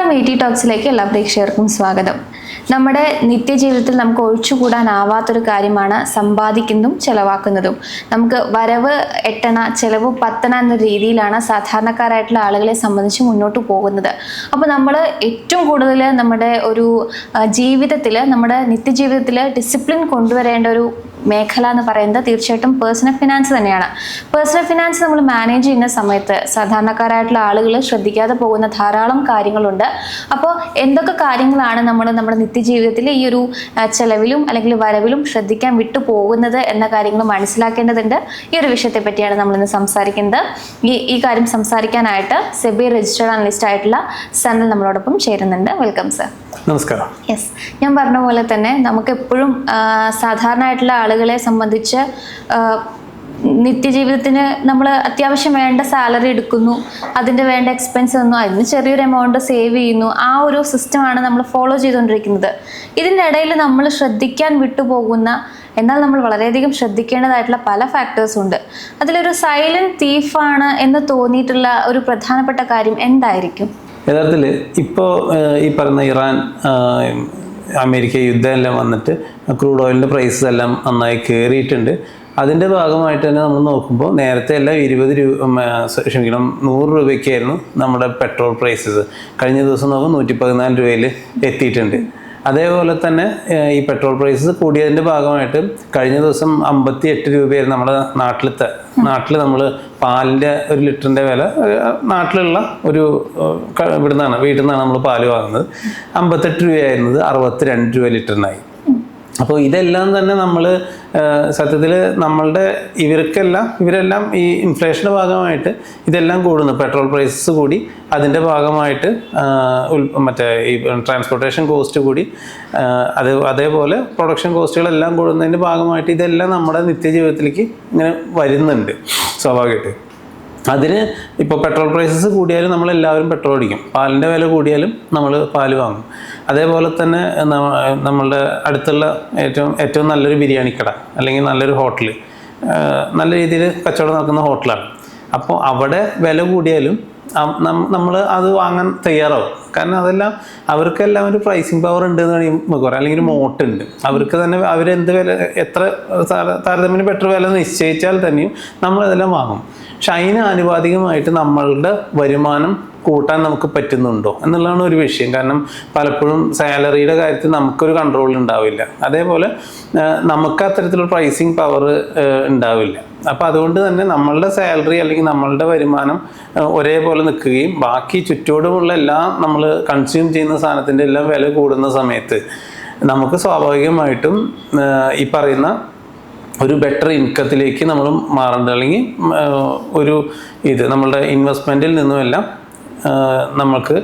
VT ടോക്സിലേക്ക് എല്ലാ പ്രേക്ഷകർക്കും സ്വാഗതം. നമ്മുടെ നിത്യജീവിതത്തിൽ നമുക്ക് ഒഴിച്ചുകൂടാനാവാത്തൊരു കാര്യമാണ് സമ്പാദിക്കുന്നതും ചെലവാക്കുന്നതും. നമുക്ക് വരവ് 8 ചെലവ് 10 എന്ന രീതിയിലാണ് സാധാരണക്കാരായിട്ടുള്ള ആളുകളെ സംബന്ധിച്ച് മുന്നോട്ട് പോകുന്നത്. അപ്പോൾ നമ്മൾ ഏറ്റവും കൂടുതൽ നമ്മുടെ ഒരു ജീവിതത്തിൽ, നമ്മുടെ നിത്യജീവിതത്തിൽ ഡിസിപ്ലിൻ കൊണ്ടുവരേണ്ട ഒരു മേഖല എന്ന് പറയുന്നത് തീർച്ചയായിട്ടും പേഴ്സണൽ ഫിനാൻസ് തന്നെയാണ്. പേഴ്സണൽ ഫിനാൻസ് നമ്മൾ മാനേജ് ചെയ്യുന്ന സമയത്ത് സാധാരണക്കാരായിട്ടുള്ള ആളുകൾ ശ്രദ്ധിക്കാതെ പോകുന്ന ധാരാളം കാര്യങ്ങളുണ്ട്. അപ്പോൾ എന്തൊക്കെ കാര്യങ്ങളാണ് നമ്മൾ നമ്മുടെ നിത്യജീവിതത്തിൽ ഈ ഒരു ചെലവിലും അല്ലെങ്കിൽ വരവിലും ശ്രദ്ധിക്കാൻ വിട്ടു പോകുന്നത് എന്ന കാര്യങ്ങൾ മനസ്സിലാക്കേണ്ടതുണ്ട്. ഈ ഒരു വിഷയത്തെ പറ്റിയാണ് നമ്മളിന്ന് സംസാരിക്കുന്നത്. ഈ കാര്യം സംസാരിക്കാനായിട്ട് സെബി രജിസ്റ്റേർഡ് അനലിസ്റ്റ് ആയിട്ടുള്ള സനൽ നമ്മളോടൊപ്പം ചേരുന്നുണ്ട്. Welcome sir. നമസ്കാരം. യെസ്, ഞാൻ പറഞ്ഞ പോലെ തന്നെ നമുക്ക് എപ്പോഴും സാധാരണ ആയിട്ടുള്ള ആളുകളെ സംബന്ധിച്ച് നിത്യജീവിതത്തിന് നമ്മൾ അത്യാവശ്യം വേണ്ട സാലറി എടുക്കുന്നു, അതിൻ്റെ വേണ്ട എക്സ്പെൻസ് ഒന്നും, അതിന് ചെറിയൊരു എമൗണ്ട് സേവ് ചെയ്യുന്നു. ആ ഒരു സിസ്റ്റമാണ് നമ്മൾ ഫോളോ ചെയ്തുകൊണ്ടിരിക്കുന്നത്. ഇതിൻ്റെ ഇടയിൽ നമ്മൾ ശ്രദ്ധിക്കാൻ വിട്ടുപോകുന്ന, എന്നാൽ നമ്മൾ വളരെയധികം ശ്രദ്ധിക്കേണ്ടതായിട്ടുള്ള പല ഫാക്ടേഴ്സും ഉണ്ട്. അതിലൊരു സൈലന്റ് തീഫാണ് എന്ന് തോന്നിയിട്ടുള്ള ഒരു പ്രധാനപ്പെട്ട കാര്യം എന്തായിരിക്കും? യഥാർത്ഥത്തിൽ ഇപ്പോൾ ഈ പറയുന്ന ഇറാൻ അമേരിക്ക യുദ്ധം എല്ലാം വന്നിട്ട് ക്രൂഡ് ഓയിലിൻ്റെ പ്രൈസ് എല്ലാം നന്നായി കയറിയിട്ടുണ്ട്. അതിൻ്റെ ഭാഗമായിട്ട് തന്നെ നമ്മൾ നോക്കുമ്പോൾ നേരത്തെ എല്ലാം 100 രൂപയ്ക്കായിരുന്നു നമ്മുടെ പെട്രോൾ പ്രൈസസ്. കഴിഞ്ഞ ദിവസം നോക്കുമ്പോൾ 114 രൂപയിൽ എത്തിയിട്ടുണ്ട്. അതേപോലെ തന്നെ ഈ പെട്രോൾ പ്രൈസസ് കൂടിയതിൻ്റെ ഭാഗമായിട്ട് കഴിഞ്ഞ ദിവസം 58 രൂപയായിരുന്നു നമ്മുടെ നാട്ടിൽ നമ്മൾ പാലിൻ്റെ 1 ലിറ്ററിൻ്റെ വില, നാട്ടിലുള്ള ഒരു വീട്ടിൽ നിന്നാണ് നമ്മൾ പാല് വാങ്ങുന്നത്. 58 രൂപയായിരുന്നത് 62 രൂപ ലിറ്ററിനായി. അപ്പോൾ ഇതെല്ലാം തന്നെ നമ്മൾ സത്യത്തിൽ ഇവരെല്ലാം ഈ ഇൻഫ്ലേഷൻ്റെ ഭാഗമായിട്ട് ഇതെല്ലാം കൂടുന്നു. പെട്രോൾ പ്രൈസസ് കൂടി, അതിൻ്റെ ഭാഗമായിട്ട് ഈ ട്രാൻസ്പോർട്ടേഷൻ കോസ്റ്റ് കൂടി, അതേപോലെ പ്രൊഡക്ഷൻ കോസ്റ്റുകളെല്ലാം കൂടുന്നതിൻ്റെ ഭാഗമായിട്ട് ഇതെല്ലാം നമ്മുടെ നിത്യജീവിതത്തിലേക്ക് ഇങ്ങനെ വരുന്നുണ്ട് സ്വാഭാവികമായിട്ട്. അതിന് ഇപ്പോൾ പെട്രോൾ പ്രൈസസ് കൂടിയാലും നമ്മളെല്ലാവരും പെട്രോൾ അടിക്കും, പാലിൻ്റെ വില കൂടിയാലും നമ്മൾ പാല് വാങ്ങും. അതേപോലെ തന്നെ നമ്മളുടെ അടുത്തുള്ള ഏറ്റവും നല്ലൊരു ബിരിയാണി കട അല്ലെങ്കിൽ നല്ലൊരു ഹോട്ടൽ, നല്ല രീതിയിൽ കച്ചവടം നടക്കുന്ന ഹോട്ടലാണ്. അപ്പോൾ അവിടെ വില കൂടിയാലും നമ്മൾ അത് വാങ്ങാൻ തയ്യാറാവും. കാരണം അതെല്ലാം അവർക്കെല്ലാം ഒരു പ്രൈസിങ് പവർ ഉണ്ട് എന്ന് വേണമെങ്കിൽ നമുക്ക് പറയാം, അല്ലെങ്കിൽ ഒരു മോട്ടുണ്ട് അവർക്ക് തന്നെ. അവരെന്ത് വില, എത്ര താരതമ്യം പെട്രോൾ വില നിശ്ചയിച്ചാൽ തന്നെയും നമ്മളതെല്ലാം വാങ്ങും. പക്ഷെ അതിന് ആനുപാതികമായിട്ട് നമ്മളുടെ വരുമാനം കൂട്ടാൻ നമുക്ക് പറ്റുന്നുണ്ടോ എന്നുള്ളതാണ് ഒരു വിഷയം. കാരണം പലപ്പോഴും സാലറിയുടെ കാര്യത്തിൽ നമുക്കൊരു കൺട്രോൾ ഉണ്ടാവില്ല, അതേപോലെ നമുക്ക് അത്തരത്തിലുള്ള പ്രൈസിങ് പവർ ഉണ്ടാവില്ല. അപ്പം അതുകൊണ്ട് തന്നെ നമ്മളുടെ സാലറി അല്ലെങ്കിൽ നമ്മളുടെ വരുമാനം ഒരേപോലെ നിൽക്കുകയും ബാക്കി ചുറ്റോടുമുള്ള എല്ലാം നമ്മൾ കൺസ്യൂം ചെയ്യുന്ന സാധനത്തിൻ്റെ എല്ലാം വില കൂടുന്ന സമയത്ത് നമുക്ക് സ്വാഭാവികമായിട്ടും ഈ പറയുന്ന ഒരു ബെറ്റർ ഇൻകത്തിലേക്ക് നമ്മൾ മാറേണ്ടത്, അല്ലെങ്കിൽ നമ്മളുടെ ഇൻവെസ്റ്റ്മെൻറ്റിൽ നിന്നുമെല്ലാം നമുക്ക്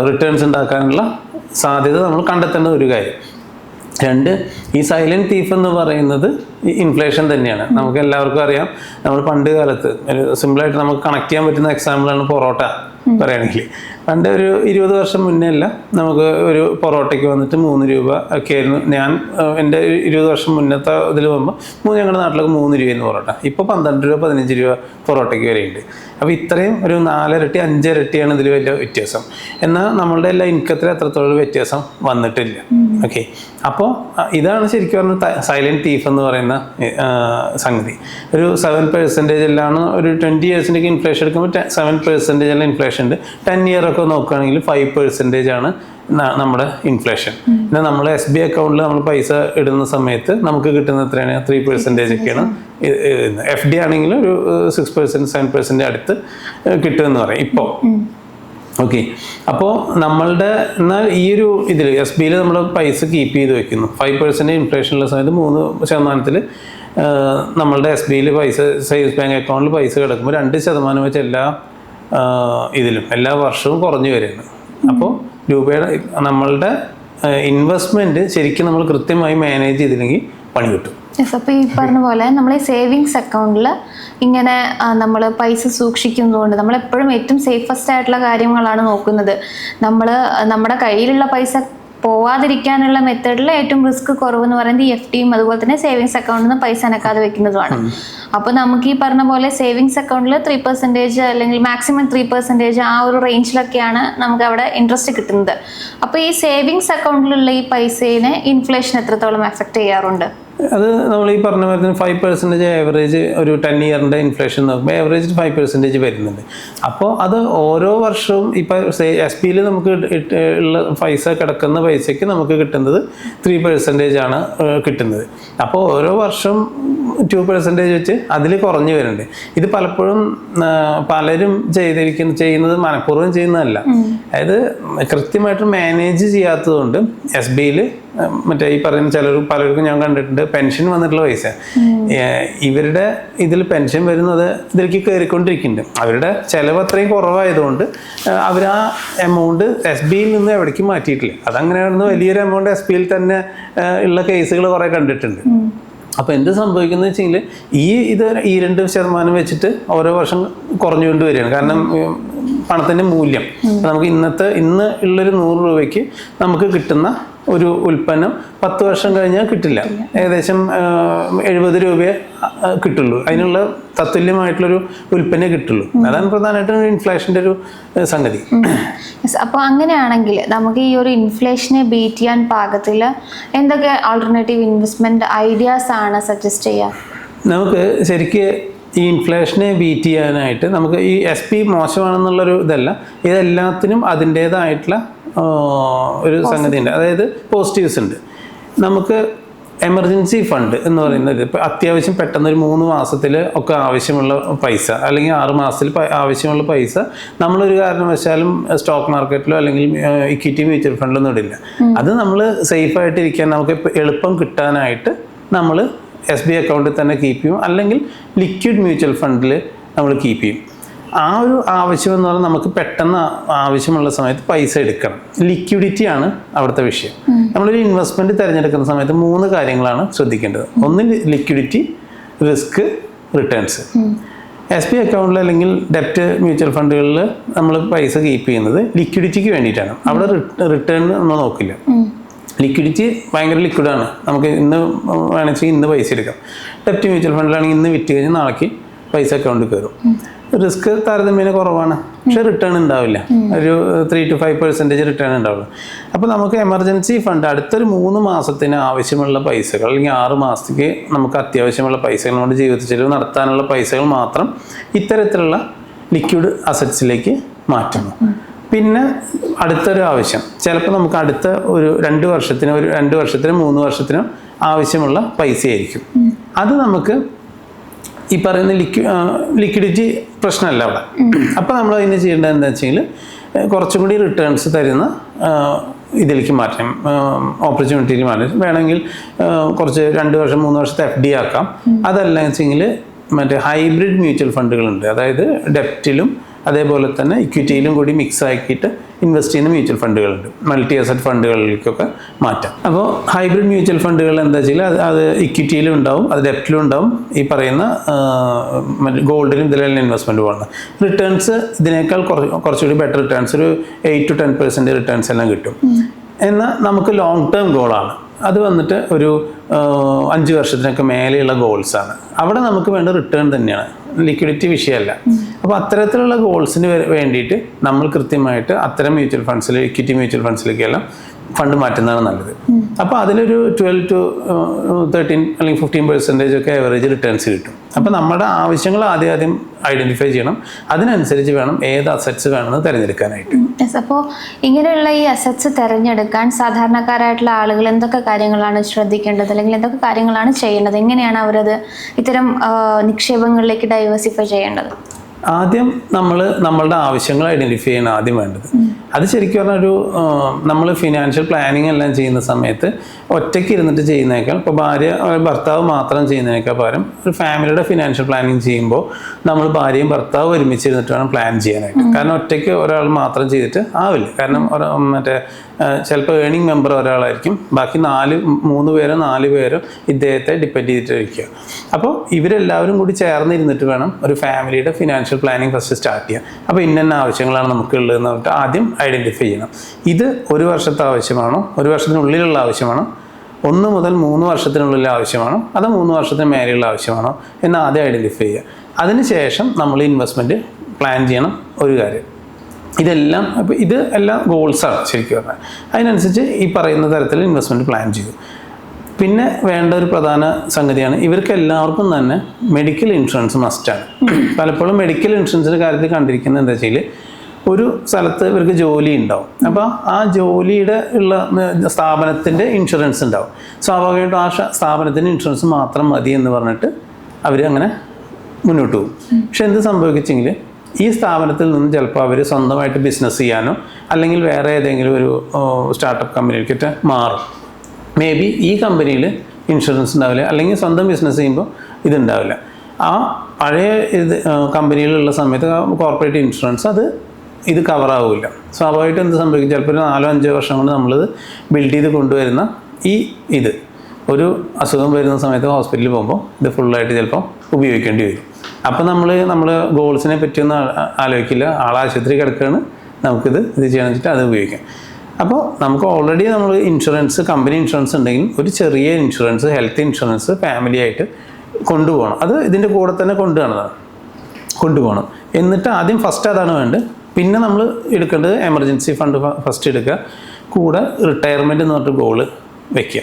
റിട്ടേൺസ് ഉണ്ടാക്കാനുള്ള സാധ്യത നമ്മൾ കണ്ടെത്തേണ്ട ഒരു കാര്യം. 2, ഈ സൈലന്റ് തീഫ് എന്ന് പറയുന്നത് ഇൻഫ്ലേഷൻ തന്നെയാണ്. നമുക്ക് എല്ലാവർക്കും അറിയാം. നമ്മൾ പണ്ട് കാലത്ത് സിമ്പിളായിട്ട് നമുക്ക് കണക്ട് ചെയ്യാൻ പറ്റുന്ന എക്സാമ്പിളാണ് പൊറോട്ട പറയുകയാണെങ്കിൽ. പണ്ട് ഒരു 20 വർഷം മുന്നേ അല്ല, നമുക്ക് ഒരു പൊറോട്ടയ്ക്ക് വന്നിട്ട് 3 രൂപ ഒക്കെ ആയിരുന്നു. എൻ്റെ 20 വർഷം മുന്നത്തെ ഇതിൽ പോകുമ്പോൾ ഞങ്ങളുടെ നാട്ടിലൊക്കെ 3 രൂപയെന്ന് പൊറോട്ട. ഇപ്പോൾ 12 രൂപ 15 രൂപ പൊറോട്ടയ്ക്ക് വരെയുണ്ട്. അപ്പോൾ ഇത്രയും ഒരു 4 ഇരട്ടി 5 ഇരട്ടിയാണ് ഇതിൽ വലിയ വ്യത്യാസം. എന്നാൽ നമ്മളുടെ എല്ലാ ഇൻകത്തിൽ അത്രത്തോളം വ്യത്യാസം വന്നിട്ടില്ല. ഓക്കെ, അപ്പോൾ ഇതാണ് ശരിക്കും പറഞ്ഞ സൈലന്റ് തീഫ് എന്ന് പറയുന്ന സംഗതി. ഒരു 7% ഒരു 20 ഇയേഴ്സിൻ്റെയൊക്കെ ഇൻഫ്ലേഷൻ എടുക്കുമ്പോൾ 7% ഇൻഫ്ലേഷൻ ഉണ്ട്. 10 ഇയർ ഒക്കെ നോക്കുകയാണെങ്കിൽ 5% ആണ് നമ്മുടെ ഇൻഫ്ലേഷൻ. പിന്നെ നമ്മൾ SBI അക്കൗണ്ടിൽ നമ്മൾ പൈസ ഇടുന്ന സമയത്ത് നമുക്ക് കിട്ടുന്ന എത്രയാണ്? 3% ഒക്കെയാണ്. FD ആണെങ്കിൽ ഒരു 6% 7% അടുത്ത് കിട്ടുമെന്ന് പറയും ഇപ്പോൾ. ഓക്കെ, അപ്പോൾ നമ്മളുടെ എന്നാൽ ഈ ഒരു ഇതിൽ SBIയിൽ നമ്മൾ പൈസ കീപ്പ് ചെയ്ത് വെക്കുന്നു. 5% ഇൻഫ്ലേഷനുള്ള സമയത്ത് 3% നമ്മളുടെ SBIയിൽ പൈസ, സേവിങ്സ് ബാങ്ക് അക്കൗണ്ടിൽ പൈസ കിടക്കുമ്പോൾ 2% വെച്ച് എല്ലാ വർഷവും കുറഞ്ഞു വരുന്നു. അപ്പോൾ രൂപയുടെ നമ്മളുടെ ഇൻവെസ്റ്റ്മെൻറ്റ് ശരിക്കും നമ്മൾ കൃത്യമായി മാനേജ് ചെയ്തില്ലെങ്കിൽ പണി കിട്ടും. അപ്പോൾ ഈ പറഞ്ഞ പോലെ നമ്മൾ ഈ സേവിങ്സ് അക്കൗണ്ടിൽ ഇങ്ങനെ നമ്മൾ പൈസ സൂക്ഷിക്കുന്നതുകൊണ്ട് നമ്മളെപ്പോഴും ഏറ്റവും സേഫസ്റ്റ് ആയിട്ടുള്ള കാര്യങ്ങളാണ് നോക്കുന്നത്. നമ്മുടെ കയ്യിലുള്ള പൈസ പോവാതിരിക്കാനുള്ള മെത്തേഡിൽ ഏറ്റവും റിസ്ക് കുറവെന്ന് പറയുന്നത് FDയും അതുപോലെ തന്നെ സേവിങ്സ് അക്കൗണ്ടിൽ നിന്ന് പൈസ അനക്കാതെ വെക്കുന്നതുമാണ്. അപ്പോൾ നമുക്ക് ഈ പറഞ്ഞ പോലെ സേവിങ്സ് അക്കൗണ്ടിൽ 3% അല്ലെങ്കിൽ മാക്സിമം 3% ആ ഒരു റേഞ്ചിലൊക്കെയാണ് നമുക്ക് അവിടെ ഇൻട്രസ്റ്റ് കിട്ടുന്നത്. അപ്പോൾ ഈ സേവിങ്സ് അക്കൗണ്ടിലുള്ള ഈ പൈസയെ ഇൻഫ്ലേഷൻ എത്രത്തോളം എഫക്ട് ചെയ്യാറുണ്ട്? അത് നമ്മൾ ഈ പറഞ്ഞ പോലെ 5% ആവറേജ് ഒരു 10 ഇയറിൻ്റെ ഇൻഫ്ലേഷൻ നോക്കുമ്പോൾ ആവറേജ് 5% വരുന്നുണ്ട്. അപ്പോൾ അത് ഓരോ വർഷവും ഇപ്പോൾ SBയിൽ നമുക്ക് ഉള്ള പൈസ കിടക്കുന്ന പൈസയ്ക്ക് നമുക്ക് കിട്ടുന്നത് 3% ആണ് കിട്ടുന്നത്. അപ്പോൾ ഓരോ വർഷം 2% വെച്ച് അതിൽ കുറഞ്ഞു വരുന്നുണ്ട്. ഇത് പലപ്പോഴും പലരും ചെയ്യുന്നത് മനഃപൂർവ്വം ചെയ്യുന്നതല്ല. അതായത് കൃത്യമായിട്ട് മാനേജ് ചെയ്യാത്തതുകൊണ്ട് SBയിൽ മറ്റേ ഈ പറയുന്ന പലർക്കും ഞാൻ കണ്ടിട്ടുണ്ട് പെൻഷൻ വന്നിട്ടുള്ള പൈസ ഇവരുടെ ഇതിൽ പെൻഷൻ വരുന്നത് ഇതിലേക്ക് കയറിക്കൊണ്ടിരിക്കുന്നുണ്ട്. അവരുടെ ചിലവ് അത്രയും കുറവായതുകൊണ്ട് അവർ ആ എമൗണ്ട് SBയിൽ നിന്ന് എവിടേക്ക് മാറ്റിയിട്ടില്ല. അതങ്ങനെയാണെന്ന് വലിയൊരു എമൗണ്ട് SBയിൽ തന്നെ ഉള്ള കേസുകൾ കുറേ കണ്ടിട്ടുണ്ട്. അപ്പോൾ എന്ത് സംഭവിക്കുന്നത് വെച്ചെങ്കിൽ ഈ 2% വെച്ചിട്ട് ഓരോ വർഷം കുറഞ്ഞുകൊണ്ട് വരികയാണ്. കാരണം പണത്തിൻ്റെ മൂല്യം നമുക്ക് ഇന്ന് ഉള്ളൊരു 100 രൂപയ്ക്ക് നമുക്ക് കിട്ടുന്ന ഒരു ഉൽപ്പന്നം 10 വർഷം കഴിഞ്ഞാൽ കിട്ടില്ല. ഏകദേശം 70 രൂപയെ കിട്ടുള്ളൂ. അതിനുള്ള തത്തുല്യമായിട്ടുള്ളൊരു ഉൽപ്പന്നം കിട്ടുള്ളൂ. അതാണ് പ്രധാനമായിട്ടും ഇൻഫ്ലേഷൻ്റെ ഒരു സംഗതി. അപ്പോൾ അങ്ങനെയാണെങ്കിൽ നമുക്ക് ഈ ഒരു ഇൻഫ്ലേഷനെ ബീറ്റ് ചെയ്യാൻ പാകത്തിൽ എന്തൊക്കെ ആൾട്ടർനേറ്റീവ് ഇൻവെസ്റ്റ്മെൻറ്റ് ഐഡിയാസ് ആണ് സജസ്റ്റ് ചെയ്യുക? നമുക്ക് ശരിക്ക് ഈ ഇൻഫ്ലേഷനെ ബീറ്റ് ചെയ്യാനായിട്ട് നമുക്ക് ഈ SB മോശമാണെന്നുള്ളൊരു ഇതല്ല, ഇതെല്ലാത്തിനും അതിൻ്റേതായിട്ടുള്ള ഒരു സംഗതി ഉണ്ട്. അതായത് പോസിറ്റീവ്സ് ഉണ്ട്. നമുക്ക് എമർജൻസി ഫണ്ട് എന്ന് പറയുന്നത് ഇപ്പോൾ അത്യാവശ്യം പെട്ടെന്ന് ഒരു 3 മാസത്തിൽ ഒക്കെ ആവശ്യമുള്ള പൈസ അല്ലെങ്കിൽ 6 മാസത്തിൽ ആവശ്യമുള്ള പൈസ നമ്മളൊരു കാരണവശാലും സ്റ്റോക്ക് മാർക്കറ്റിലോ അല്ലെങ്കിൽ ഇക്വിറ്റി മ്യൂച്വൽ ഫണ്ടിലൊന്നും ഇടില്ല. അത് നമ്മൾ സേഫായിട്ടിരിക്കാൻ നമുക്ക് എളുപ്പം കിട്ടാനായിട്ട് നമ്മൾ SB അക്കൗണ്ടിൽ തന്നെ കീപ്പ് ചെയ്യും, അല്ലെങ്കിൽ ലിക്വിഡ് മ്യൂച്വൽ ഫണ്ടിൽ നമ്മൾ കീപ്പ് ചെയ്യും. ആ ഒരു ആവശ്യം എന്ന് പറഞ്ഞാൽ നമുക്ക് പെട്ടെന്ന് ആവശ്യമുള്ള സമയത്ത് പൈസ എടുക്കണം. ലിക്വിഡിറ്റിയാണ് അവിടുത്തെ വിഷയം. നമ്മളൊരു ഇൻവെസ്റ്റ്മെൻറ്റ് തിരഞ്ഞെടുക്കുന്ന സമയത്ത് 3 കാര്യങ്ങളാണ് ശ്രദ്ധിക്കേണ്ടത്. ഒന്ന് ലിക്വിഡിറ്റി, റിസ്ക്, റിട്ടേൺസ്. SB അക്കൗണ്ടിൽ അല്ലെങ്കിൽ ഡെപ്റ്റ് മ്യൂച്വൽ ഫണ്ടുകളിൽ നമ്മൾ പൈസ കീപ്പ് ചെയ്യുന്നത് ലിക്വിഡിറ്റിക്ക് വേണ്ടിയിട്ടാണ്. അവിടെ റിട്ടേൺ ഒന്നും നോക്കില്ല. ലിക്വിഡിറ്റി ഭയങ്കര ലിക്വിഡാണ്. നമുക്ക് ഇന്ന് വേണമെങ്കിൽ ഇന്ന് പൈസ എടുക്കാം. ഡെപ്റ്റ് മ്യൂച്വൽ ഫണ്ടിലാണെങ്കിൽ ഇന്ന് വിറ്റ് കഴിഞ്ഞാൽ നാളേക്ക് പൈസ അക്കൗണ്ടിൽ കയറും. റിസ്ക് താരതമ്യേന കുറവാണ്, പക്ഷെ റിട്ടേൺ ഉണ്ടാവില്ല. ഒരു 3 to 5% റിട്ടേൺ ഉണ്ടാവുള്ളൂ. അപ്പോൾ നമുക്ക് എമർജൻസി ഫണ്ട് അടുത്തൊരു 3 മാസത്തിന് ആവശ്യമുള്ള പൈസകൾ അല്ലെങ്കിൽ 6 മാസത്തേക്ക് നമുക്ക് അത്യാവശ്യമുള്ള പൈസകൾ നമ്മുടെ ജീവിത ചെലവ് നടത്താനുള്ള പൈസകൾ മാത്രം ഇത്തരത്തിലുള്ള ലിക്വിഡ് അസറ്റ്സിലേക്ക് മാറ്റുന്നു. പിന്നെ അടുത്തൊരു ആവശ്യം ചിലപ്പോൾ നമുക്ക് അടുത്ത ഒരു 2 വർഷത്തിനോ 3 വർഷത്തിനോ ആവശ്യമുള്ള പൈസയായിരിക്കും. അത് നമുക്ക് ഈ പറയുന്ന ലിക്വിഡിറ്റി പ്രശ്നമല്ല അവിടെ. അപ്പോൾ നമ്മൾ അതിന് ചെയ്യേണ്ടത് എന്താ വെച്ചെങ്കിൽ കുറച്ചും കൂടി റിട്ടേൺസ് തരുന്ന ഇതിലേക്ക് മാറ്റാം, ഓപ്പർച്യൂണിറ്റിയിൽ മാറ്റാം. വേണമെങ്കിൽ കുറച്ച് 2 വർഷം 3 വർഷത്തെ FD ആക്കാം. അതല്ല വെച്ചെങ്കിൽ മറ്റേ ഹൈബ്രിഡ് മ്യൂച്വൽ ഫണ്ടുകളുണ്ട്. അതായത് ഡെപ്റ്റിലും അതേപോലെ തന്നെ ഇക്വിറ്റിയിലും കൂടി മിക്സ് ആക്കിയിട്ട് ഇൻവെസ്റ്റ് ചെയ്യുന്ന മ്യൂച്വൽ ഫണ്ടുകളുണ്ട്. മൾട്ടി അസറ്റ് ഫണ്ടുകളിലേക്കൊക്കെ മാറ്റാം. അപ്പോൾ ഹൈബ്രിഡ് മ്യൂച്വൽ ഫണ്ടുകൾ എന്താ വെച്ചാൽ അത് ഇക്വിറ്റിയിലും ഉണ്ടാവും, അത് ഡെപ്റ്റിലും ഉണ്ടാവും. ഈ പറയുന്ന ഗോൾഡിലും ഇതിലെല്ലാം ഇൻവെസ്റ്റ്മെൻറ്റ് പോകുന്നത്. റിട്ടേൺസ് ഇതിനേക്കാൾ കുറച്ചുകൂടി ബെറ്റർ റിട്ടേൺസ്, ഒരു 8 to 10% റിട്ടേൺസ് എല്ലാം കിട്ടും. എന്നാൽ നമുക്ക് ലോങ് ടേം ഗോളാണ്. അത് വന്നിട്ട് ഒരു 5 വർഷത്തിനൊക്കെ മേലെയുള്ള ഗോൾസാണ്. അവിടെ നമുക്ക് വേണ്ട റിട്ടേൺ തന്നെയാണ്, ലിക്വിഡിറ്റി വിഷയമല്ല. അപ്പോൾ അത്തരത്തിലുള്ള ഗോൾസിന് വേണ്ടിയിട്ട് നമ്മൾ കൃത്യമായിട്ട് അത്തരം മ്യൂച്വൽ ഫണ്ട്സിൽ, ഇക്വിറ്റി മ്യൂച്വൽ ഫണ്ട്സിലേക്കെല്ലാം ഫണ്ട് മാറ്റുന്നതാണ് നല്ലത്. അപ്പോൾ അതിലൊരു 12 to 13 അല്ലെങ്കിൽ 15% ഒക്കെ ആവറേജ് റിട്ടേൺസ് കിട്ടും. അപ്പോൾ നമ്മുടെ ആവശ്യങ്ങൾ ആദ്യം ഐഡൻറ്റിഫൈ ചെയ്യണം. അതിനനുസരിച്ച് വേണം ഏത് അസറ്റ്സ് വേണമെന്ന് തിരഞ്ഞെടുക്കാനായിട്ട്. അപ്പോൾ ഇങ്ങനെയുള്ള ഈ അസറ്റ്സ് തിരഞ്ഞെടുക്കാൻ സാധാരണക്കാരായിട്ടുള്ള ആളുകൾ എന്തൊക്കെ കാര്യങ്ങളാണ് ശ്രദ്ധിക്കേണ്ടത്, അല്ലെങ്കിൽ എന്തൊക്കെ കാര്യങ്ങളാണ് ചെയ്യേണ്ടത്? എങ്ങനെയാണ് അവരത് ഇത്തരം നിക്ഷേപങ്ങളിലേക്ക് ഡൈവേഴ്സിഫൈ ചെയ്യേണ്ടത്? ആദ്യം നമ്മളുടെ ആവശ്യങ്ങൾ ഐഡൻറ്റിഫൈ ചെയ്യണം ആദ്യം വേണ്ടത്. അത് ശരിക്കും പറഞ്ഞാൽ നമ്മൾ ഫിനാൻഷ്യൽ പ്ലാനിങ് എല്ലാം ചെയ്യുന്ന സമയത്ത് ഒറ്റയ്ക്ക് ഇരുന്നിട്ട് ചെയ്യുന്നേക്കാൾ, ഇപ്പോൾ ഭർത്താവ് മാത്രം ചെയ്യുന്നതിനേക്കാൾ പകരം ഒരു ഫാമിലിയുടെ ഫിനാൻഷ്യൽ പ്ലാനിങ് ചെയ്യുമ്പോൾ നമ്മൾ ഭാര്യയും ഭർത്താവും ഒരുമിച്ചിരുന്നിട്ട് വേണം പ്ലാൻ ചെയ്യാനായിട്ട്. കാരണം ഒറ്റയ്ക്ക് ഒരാൾ മാത്രം ചെയ്തിട്ട് ആവില്ല. കാരണം ചിലപ്പോൾ ഏണിംഗ് മെമ്പർ ഒരാളായിരിക്കും, ബാക്കി 3 പേരോ 4 പേരോ ഇദ്ദേഹത്തെ ഡിപ്പെൻഡ് ചെയ്തിട്ടിരിക്കുക. അപ്പോൾ ഇവരെല്ലാവരും കൂടി ചേർന്നിരുന്നിട്ട് വേണം ഒരു ഫാമിലിയുടെ financial financial planning first start ചെയ്യാം. അപ്പോൾ ഇന്ന ആവശ്യങ്ങളാണ് നമുക്കുള്ളതെന്ന് പറഞ്ഞിട്ട് ആദ്യം ഐഡൻറ്റിഫൈ ചെയ്യണം. ഇത് 1 വർഷത്തെ ആവശ്യമാണോ, 1 വർഷത്തിനുള്ളിലുള്ള ആവശ്യമാണോ, 1 മുതൽ 3 വർഷത്തിനുള്ളിൽ ആവശ്യമാണോ, അതോ 3 വർഷത്തിന് മേലെയുള്ള ആവശ്യമാണോ എന്ന് ആദ്യം ഐഡൻറ്റിഫൈ ചെയ്യുക. അതിനുശേഷം നമ്മൾ ഇൻവെസ്റ്റ്മെൻറ്റ് പ്ലാൻ ചെയ്യണം. ഒരു കാര്യം ഇതെല്ലാം അപ്പോൾ ഇത് എല്ലാം ഗോൾസാണ് ശരിക്കും പറഞ്ഞാൽ. അതിനനുസരിച്ച് ഈ പറയുന്ന തരത്തിൽ ഇൻവെസ്റ്റ്മെൻറ്റ് പ്ലാൻ ചെയ്തു. പിന്നെ വേണ്ട ഒരു പ്രധാന സംഗതിയാണ് ഇവർക്ക് എല്ലാവർക്കും തന്നെ മെഡിക്കൽ ഇൻഷുറൻസ് മസ്റ്റാണ്. പലപ്പോഴും മെഡിക്കൽ ഇൻഷുറൻസിൻ്റെ കാര്യത്തിൽ കണ്ടിരിക്കുന്നത് എന്താ വെച്ചാൽ ഒരു സ്ഥലത്ത് ഇവർക്ക് ജോലി ഉണ്ടാവും. അപ്പോൾ ആ ജോലിയുടെ ഉള്ള സ്ഥാപനത്തിൻ്റെ ഇൻഷുറൻസ് ഉണ്ടാവും. സ്വാഭാവികമായിട്ടും ആ സ്ഥാപനത്തിൻ്റെ ഇൻഷുറൻസ് മാത്രം മതി എന്ന് പറഞ്ഞിട്ട് അവർ അങ്ങനെ മുന്നോട്ട് പോകും. പക്ഷെ എന്ത് സംഭവിച്ചെങ്കിൽ ഈ സ്ഥാപനത്തിൽ നിന്ന് ചിലപ്പോൾ അവർ സ്വന്തമായിട്ട് ബിസിനസ് ചെയ്യാനോ അല്ലെങ്കിൽ വേറെ ഏതെങ്കിലും ഒരു സ്റ്റാർട്ടപ്പ് കമ്പനിയിലേക്കൊക്കെ മാറും. മേ ബി ഈ കമ്പനിയിൽ ഇൻഷുറൻസ് ഉണ്ടാവില്ല, അല്ലെങ്കിൽ സ്വന്തം ബിസിനസ് ചെയ്യുമ്പോൾ ഇതുണ്ടാവില്ല. ആ പഴയ കമ്പനിയിലുള്ള സമയത്ത് കോർപ്പറേറ്റ് ഇൻഷുറൻസ് ഇത് കവറാവില്ല. സ്വാഭാവികമായിട്ടും എന്ത് സംഭവിക്കും, ചിലപ്പോൾ ഒരു 4-5 വർഷം കൊണ്ട് നമ്മളിത് ബിൽഡ് ചെയ്ത് കൊണ്ടുവരുന്ന ഇത് ഒരു അസുഖം വരുന്ന സമയത്ത് ഹോസ്പിറ്റലിൽ പോകുമ്പോൾ ഇത് ഫുള്ളായിട്ട് ചിലപ്പോൾ ഉപയോഗിക്കേണ്ടി വരും. അപ്പോൾ നമ്മൾ ഗോൾസിനെ പറ്റിയൊന്നും ആലോചിക്കില്ല. ആശുപത്രി കിടക്കുകയാണ്, നമുക്കിത് ചെയ്യണമെന്ന് വെച്ചിട്ട് അത് ഉപയോഗിക്കാം. അപ്പോൾ നമുക്ക് ഓൾറെഡി നമ്മൾ ഇൻഷുറൻസ്, കമ്പനി ഇൻഷുറൻസ് ഉണ്ടെങ്കിൽ ഒരു ചെറിയ ഇൻഷുറൻസ്, ഹെൽത്ത് ഇൻഷുറൻസ് ഫാമിലി ആയിട്ട് കൊണ്ടുപോകണം. അത് ഇതിൻ്റെ കൂടെ തന്നെ കൊണ്ടുപോകണം. എന്നിട്ട് ആദ്യം ഫസ്റ്റ് അതാണ് വേണ്ടത്. പിന്നെ നമ്മൾ എടുക്കേണ്ടത് എമർജൻസി ഫണ്ട് ഫസ്റ്റ് എടുക്കുക, കൂടെ റിട്ടയർമെൻറ്റ് എന്ന് പറഞ്ഞിട്ട് ഗോള് വെക്കുക.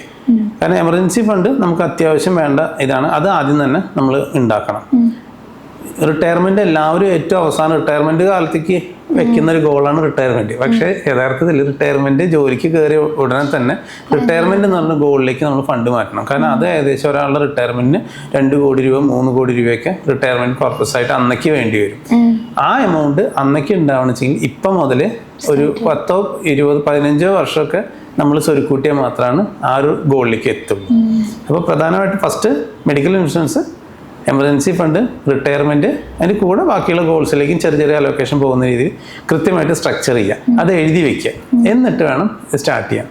കാരണം എമർജൻസി ഫണ്ട് നമുക്ക് അത്യാവശ്യം വേണ്ട ഇതാണ്, അത് ആദ്യം തന്നെ നമ്മൾ ഉണ്ടാക്കണം. റിട്ടയർമെൻറ്റ് എല്ലാവരും ഏറ്റവും അവസാനം റിട്ടയർമെൻറ്റ് കാലത്തേക്ക് വെക്കുന്ന ഒരു ഗോളാണ് റിട്ടയർമെൻറ്റ്. പക്ഷേ യഥാർത്ഥത്തിൽ റിട്ടയർമെൻറ്റ് ജോലിക്ക് കയറിയ ഉടനെ തന്നെ റിട്ടയർമെൻറ്റ് എന്ന് പറഞ്ഞ ഗോളിലേക്ക് നമ്മൾ ഫണ്ട് മാറ്റണം. കാരണം അത് ഏകദേശം ഒരാളുടെ റിട്ടയർമെൻറ്റിന് 2 കോടി രൂപ 3 കോടി രൂപയൊക്കെ റിട്ടയർമെൻറ്റ് പർപ്പസ് ആയിട്ട് അന്നേക്ക് വേണ്ടി വരും. ആ എമൗണ്ട് അന്നേക്ക് ഉണ്ടാവണമെന്ന് വെച്ചെങ്കിൽ ഇപ്പം മുതൽ ഒരു 10, 20, 15 വർഷമൊക്കെ നമ്മൾ സ്വരുക്കൂട്ടിയാൽ മാത്രമാണ് ആ ഒരു ഗോളിലേക്ക് എത്തുള്ളൂ. അപ്പോൾ പ്രധാനമായിട്ട് first medical insurance, emergency fund, retirement, അതിന് കൂടെ ബാക്കിയുള്ള ഗോൾസിലേക്കും ചെറിയ അലോക്കേഷൻ പോകുന്ന രീതിയിൽ കൃത്യമായിട്ട് സ്ട്രക്ചർ ചെയ്യുക, അത് എഴുതി വയ്ക്കുക. എന്നിട്ട് വേണം സ്റ്റാർട്ട് ചെയ്യാൻ.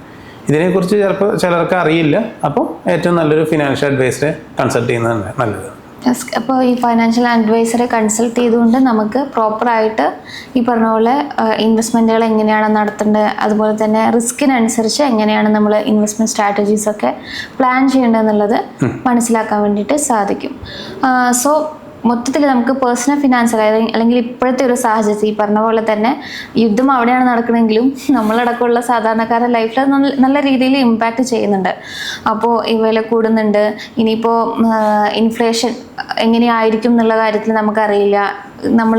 ഇതിനെക്കുറിച്ച് ചിലപ്പോൾ ചിലർക്ക് അറിയില്ല. അപ്പോൾ ഏറ്റവും നല്ലൊരു ഫിനാൻഷ്യൽ അഡ്വൈസറെ കൺസൾട്ട് ചെയ്യുന്നതാണ് നല്ലത്. അപ്പോൾ ഈ ഫൈനാൻഷ്യൽ അഡ്വൈസറെ കൺസൾട്ട് ചെയ്തുകൊണ്ട് നമുക്ക് പ്രോപ്പറായിട്ട് ഈ പറഞ്ഞ പോലെ ഇൻവെസ്റ്റ്മെൻറ്റുകൾ എങ്ങനെയാണ് നടത്തേണ്ടത്, അതുപോലെ തന്നെ റിസ്കിനനുസരിച്ച് എങ്ങനെയാണ് നമ്മൾ ഇൻവെസ്റ്റ്മെൻറ്റ് സ്ട്രാറ്റജീസൊക്കെ പ്ലാൻ ചെയ്യേണ്ടതെന്നുള്ളത് മനസ്സിലാക്കാൻ വേണ്ടിയിട്ട് സാധിക്കും. സോ മൊത്തത്തിൽ നമുക്ക് പേഴ്സണൽ ഫിനാൻസ് അല്ലെങ്കിൽ ഇപ്പോഴത്തെ ഒരു സാഹചര്യത്തിൽ ഈ പറഞ്ഞ പോലെ തന്നെ യുദ്ധം അവിടെയാണ് നടക്കണമെങ്കിലും നമ്മളടക്കമുള്ള സാധാരണക്കാരുടെ ലൈഫിൽ നല്ല രീതിയിൽ ഇമ്പാക്റ്റ് ചെയ്യുന്നുണ്ട്. അപ്പോൾ ഈ വില കൂടുന്നുണ്ട്, ഇനിയിപ്പോൾ ഇൻഫ്ലേഷൻ എങ്ങനെയായിരിക്കും എന്നുള്ള കാര്യത്തിൽ നമുക്കറിയില്ല. നമ്മൾ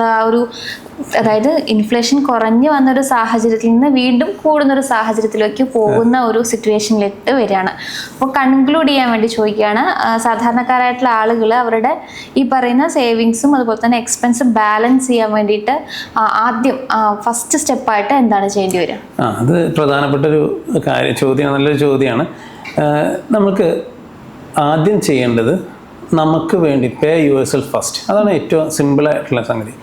അതായത് ഇൻഫ്ലേഷൻ കുറഞ്ഞു വന്നൊരു സാഹചര്യത്തിൽ നിന്ന് വീണ്ടും കൂടുന്നൊരു സാഹചര്യത്തിലേക്ക് പോകുന്ന ഒരു സിറ്റുവേഷനിലേക്ക് വരികയാണ്. അപ്പോൾ കൺക്ലൂഡ് ചെയ്യാൻ വേണ്ടി ചോദിക്കുകയാണ്, സാധാരണക്കാരായിട്ടുള്ള ആളുകൾ അവരുടെ ഈ പറയുന്ന സേവിങ്സും അതുപോലെ തന്നെ എക്സ്പെൻസും ബാലൻസ് ചെയ്യാൻ വേണ്ടിയിട്ട് ആദ്യം ഫസ്റ്റ് സ്റ്റെപ്പായിട്ട് എന്താണ് ചെയ്യേണ്ടി വരിക? അത് പ്രധാനപ്പെട്ടൊരു ചോദ്യമാണ്, നല്ലൊരു ചോദ്യമാണ്. നമുക്ക് ആദ്യം ചെയ്യേണ്ടത് നമുക്ക് വേണ്ടി പേ യുവർ സെൽഫ് ഫസ്റ്റ്. അതാണ് ഏറ്റവും സിമ്പിളായിട്ടുള്ള സംഗതി.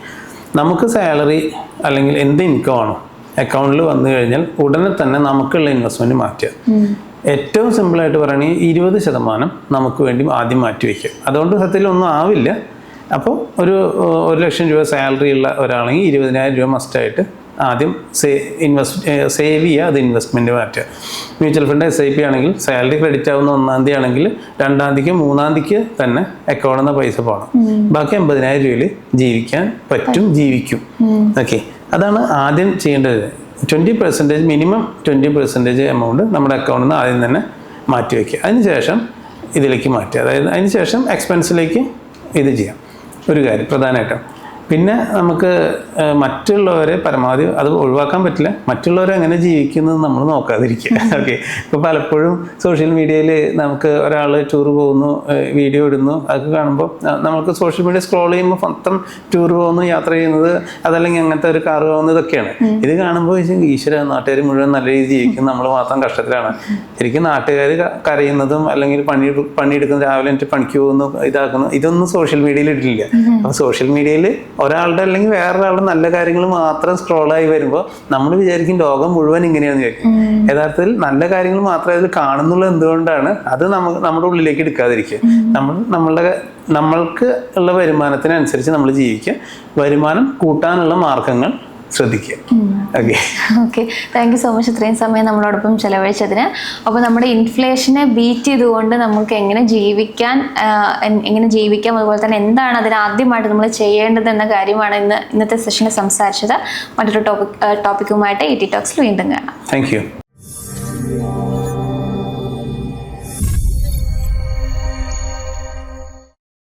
നമുക്ക് സാലറി അല്ലെങ്കിൽ എന്ത് ഇൻകം ആണോ അക്കൗണ്ടിൽ വന്നു കഴിഞ്ഞാൽ ഉടനെ തന്നെ നമുക്കുള്ള ഇൻവെസ്റ്റ്മെൻറ്റ് മാറ്റുക. ഏറ്റവും സിമ്പിളായിട്ട് പറയുകയാണെങ്കിൽ 20% നമുക്ക് വേണ്ടി ആദ്യം മാറ്റി വയ്ക്കുക. അതുകൊണ്ട് സത്യത്തിൽ ഒന്നും ആവില്ല. അപ്പോൾ ഒരു 1 ലക്ഷം രൂപ സാലറി ഉള്ള ഒരാളെങ്കിൽ 20,000 രൂപ മസ്റ്റായിട്ട് ആദ്യം സേവ് ചെയ്യുക, അത് ഇൻവെസ്റ്റ്മെൻറ്റ് മാറ്റുക. മ്യൂച്വൽ ഫണ്ട് SIP ആണെങ്കിൽ സാലറി ക്രെഡിറ്റ് ആവുന്ന 1-ാം തീയതി ആണെങ്കിൽ 2-ാം തീയതിക്ക് 3-ാം തീയതിക്ക് തന്നെ അക്കൗണ്ടിൽ നിന്ന് പൈസ പോകണം. ബാക്കി 50,000 രൂപയിൽ ജീവിക്കാൻ പറ്റും, ജീവിക്കും. ഓക്കെ, അതാണ് ആദ്യം ചെയ്യേണ്ടത്. 20% മിനിമം 20% എമൗണ്ട് നമ്മുടെ അക്കൗണ്ടിൽ നിന്ന് ആദ്യം തന്നെ മാറ്റി വയ്ക്കുക. അതിനുശേഷം ഇതിലേക്ക് മാറ്റുക. അതായത് അതിനുശേഷം എക്സ്പെൻസിലേക്ക് ഇത് ചെയ്യാം. ഒരു കാര്യം പ്രധാനമായിട്ടും. പിന്നെ നമുക്ക് മറ്റുള്ളവരെ പരമാവധി അത് ഒഴിവാക്കാൻ പറ്റില്ല. മറ്റുള്ളവരെ എങ്ങനെ ജീവിക്കുന്നത് നമ്മൾ നോക്കാതിരിക്കുക. ഓക്കെ, ഇപ്പോൾ പലപ്പോഴും സോഷ്യൽ മീഡിയയിൽ നമുക്ക് ഒരാൾ ടൂർ പോകുന്നു, വീഡിയോ ഇടുന്നു, അതൊക്കെ കാണുമ്പോൾ നമുക്ക് സോഷ്യൽ മീഡിയ സ്ക്രോൾ ചെയ്യുമ്പോൾ മൊത്തം ടൂർ പോകുന്നു, യാത്ര ചെയ്യുന്നത്, അതല്ലെങ്കിൽ അങ്ങനത്തെ ഒരു കാറ് പോകുന്നത്, ഇതൊക്കെയാണ്. ഇത് കാണുമ്പോൾ ഈശ്വര, നാട്ടുകാർ മുഴുവൻ നല്ല രീതിയിൽ ജീവിക്കും, നമ്മൾ മാത്രം കഷ്ടത്തിലാണ്. ശരിക്കും നാട്ടുകാർ കരയുന്നതും അല്ലെങ്കിൽ പണിയെടുക്കുന്ന, രാവിലെ എനിക്ക് പണിക്ക് പോകുന്നു, ഇതാക്കുന്നു, ഇതൊന്നും സോഷ്യൽ മീഡിയയിൽ ഇട്ടില്ല. അപ്പോൾ സോഷ്യൽ മീഡിയയിൽ ഒരാളുടെ അല്ലെങ്കിൽ വേറൊരാളുടെ നല്ല കാര്യങ്ങൾ മാത്രം സ്ക്രോളായി വരുമ്പോൾ നമ്മൾ വിചാരിക്കും ലോകം മുഴുവൻ ഇങ്ങനെയാണെന്ന് വിചാരിക്കും. യഥാർത്ഥത്തിൽ നല്ല കാര്യങ്ങൾ മാത്രമേ അതിൽ കാണുന്നുള്ളൂ. എന്തുകൊണ്ടാണ്? അത് നമ്മുടെ ഉള്ളിലേക്ക് എടുക്കാതിരിക്കുക. നമ്മളുടെ നമ്മൾക്ക് ഉള്ള വരുമാനത്തിനനുസരിച്ച് നമ്മൾ ജീവിക്കുക, വരുമാനം കൂട്ടാനുള്ള മാർഗങ്ങൾ ശ്രദ്ധിക്കുക. Okay okay, thank you so much ഇത്രയും സമയം നമ്മളോടൊപ്പം ചെലവഴിച്ചതിന്. അപ്പോൾ നമ്മുടെ ഇൻഫ്ലേഷനെ ബീറ്റ് ചെയ്തുകൊണ്ട് നമുക്ക് എങ്ങനെ ജീവിക്കാം, അതുപോലെ തന്നെ എന്താണ് അതിന് ആദ്യമായിട്ട് നമ്മൾ ചെയ്യേണ്ടത് എന്ന കാര്യമാണ് ഇന്നത്തെ സെഷനിൽ സംസാരിച്ചത്. മറ്റൊരു ടോപ്പിക്കുമായിട്ട് ET ടോക്സിൽ വീണ്ടും കാണാം. Thank you.